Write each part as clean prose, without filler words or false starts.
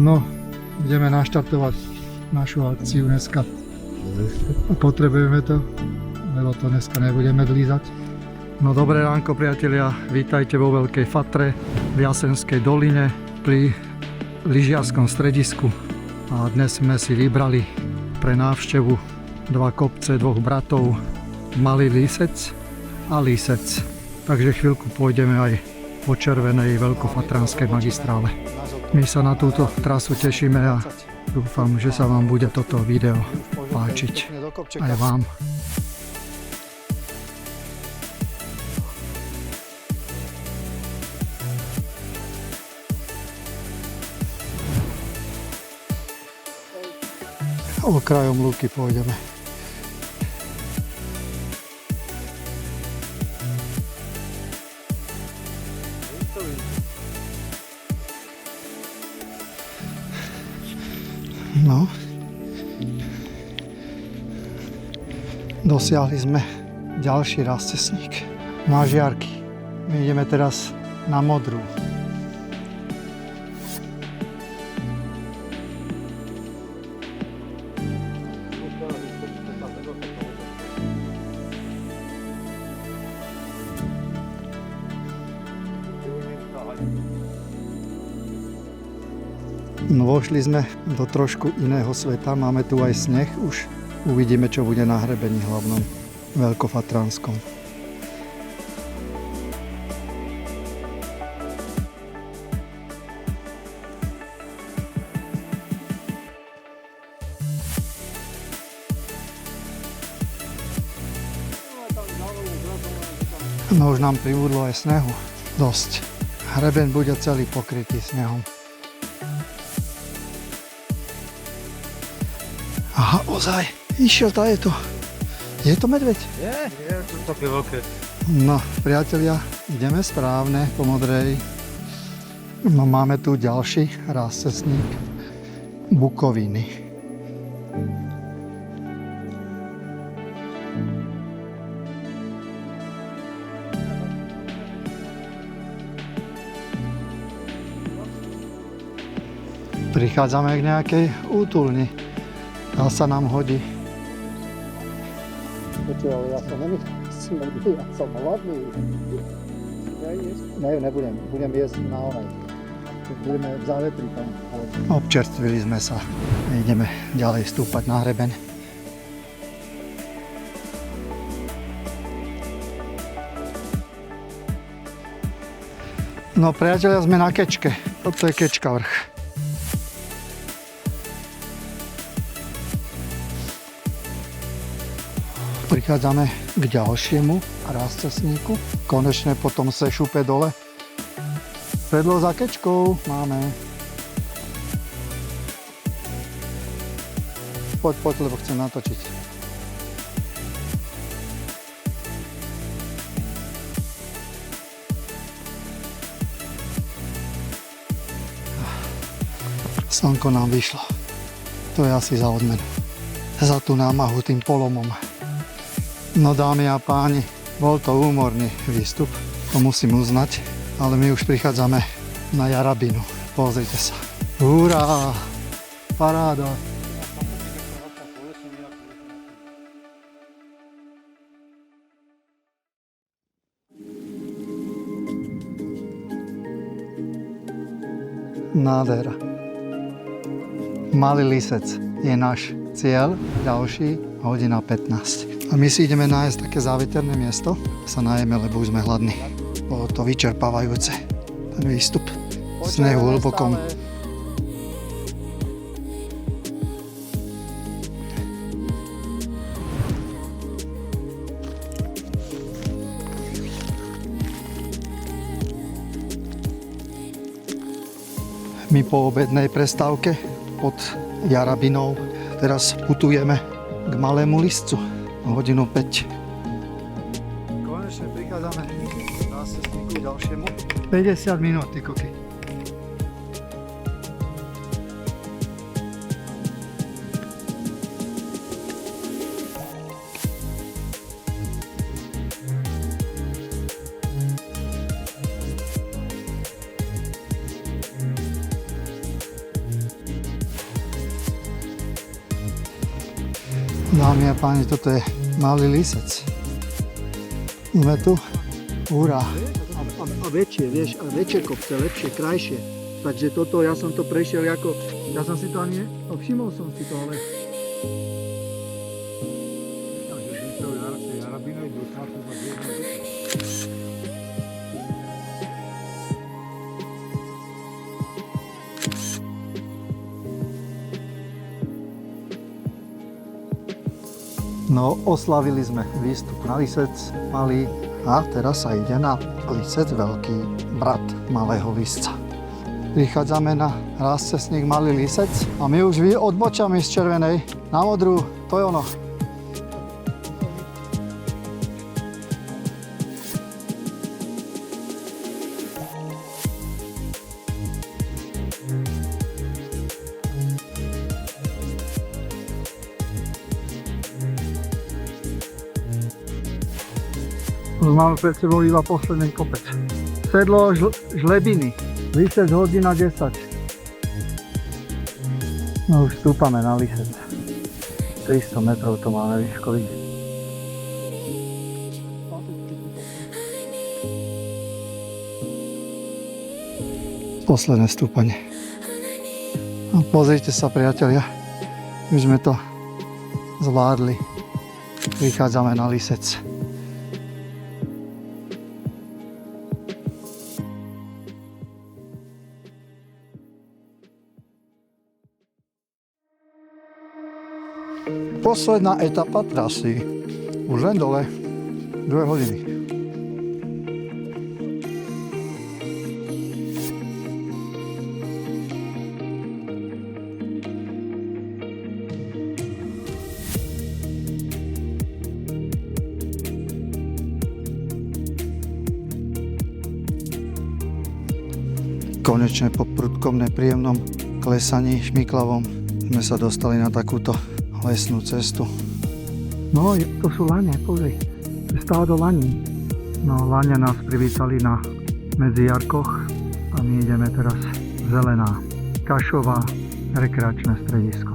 No, ideme naštartovať našu akciu dneska. Potrebujeme to, lebo to dneska nebudeme dlízať. No dobré ránko, priatelia, vítajte vo Veľkej Fatre v Jasenskej doline pri lyžiarskom stredisku. A dnes sme si vybrali pre návštevu dva kopce dvoch bratov, Malý Lísec a Lísec. Takže chvíľku pôjdeme aj po červenej veľkofatranskej magistrále. My sa na túto trasu tešíme a dúfam, že sa vám bude toto video páčiť aj vám. Okrajom lúky pôjdeme. No, dosiahli sme ďalší rastcesník na Žiarky. My ideme teraz na Modrú. No, vošli sme do trošku iného sveta, máme tu aj sneh, už uvidíme, čo bude na hrebení hlavnom veľkofatranskom. No už nám pribudlo aj snehu, dosť. Hrebeň bude celý pokrytý snehom. Aha, ozaj, išiel je to. Je to medveď? Je to také veľké. No, priatelia, ideme správne po Modrej. No, máme tu ďalší rastcesník bukoviny. Prichádzame k nejakej útulni. Tá sa nám hodí. Počuj, ale ja som nemyslel, ja som hladný. Ne, nebudem. Budem jesť na onej. Budeme v závetri tam. Občerstvili sme sa. Ideme ďalej stúpať na hrebeň. No priatelia, sme na Kečke. Toto je Kečka vrch. Prichádzame k ďalšiemu rastcesníku. Konečne potom se šupe dole. Predlo za Kečkou máme. Poď, lebo chcem natočiť. Slnko nám vyšlo. To je asi za odmenu. Za tú námahu tým polomom. No dámy a páni, bol to úmorný výstup, to musím uznať, ale my už prichádzame na Jarabinu. Pozrite sa. Hurá! Paráda! Nádhera. Malý Lísec je náš cieľ, ďalší, hodina 15. A my si ideme nájsť také záveterné miesto, sa najeme, lebo už sme hladní. Bolo to vyčerpávajúce, ten výstup. Snehu hlbokom. My po obednej prestávke pod Jarabinou teraz putujeme k Malému Líscu. hodinu 5. Konečne prichádzame na cestníku ďalšiemu. 50 minút, ty koky. Dámy a páni, toto je Malý Lisec. Sme tu. Hurá. A väčšie, vieš, a väčšie kopce, lepšie, krajšie. Takže toto, ja som to prešiel ako, ja som si to ani, všimol som si to, ale... No, oslavili sme výstup na Lisec Malý a teraz sa ide na Lisec Veľký, brat Malého Lisca. Prichádzame na cestník Malý Lisec a my už odbočame z červenej na modrú, to je ono. Už máme pred sebou iba posledný kopec. Sedlo Žlebiny, Lisec hodina 10. No už stúpame na Lisec. 300 metrov to máme výškový. Posledné stúpanie. No, pozrite sa, priatelia. Už sme to zvládli. Vychádzame na Lisec. Posledná etapa trasy. Už len dole. 2 hodiny. Konečne po prudkom nepríjemnom klesaní šmiklavom sme sa dostali na takúto lesnú cestu. No, to sú lane, pozri. To je stádo laní. No, lane nás privítali na Medzijarkoch a my ideme teraz Zelená, Kašová, rekreačné stredisko.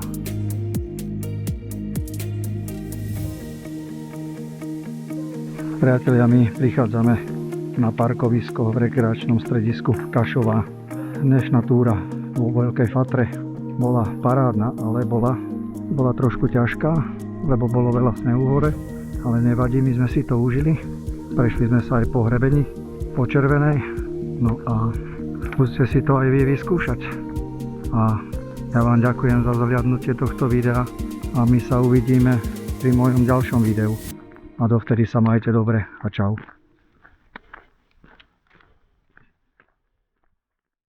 Priatelia, my prichádzame na parkovisko v rekreačnom stredisku Kašová. Dnešná túra vo Veľkej Fatre bola parádna, ale bola trošku ťažká, lebo bolo veľa snehu hore, ale nevadí, my sme si to užili. Prešli sme sa aj po hrebení, po červenej, no a skúste si to aj vy vyskúšať. A ja vám ďakujem za zhliadnutie tohto videa a my sa uvidíme pri mojom ďalšom videu. A dovtedy sa majte dobre a čau.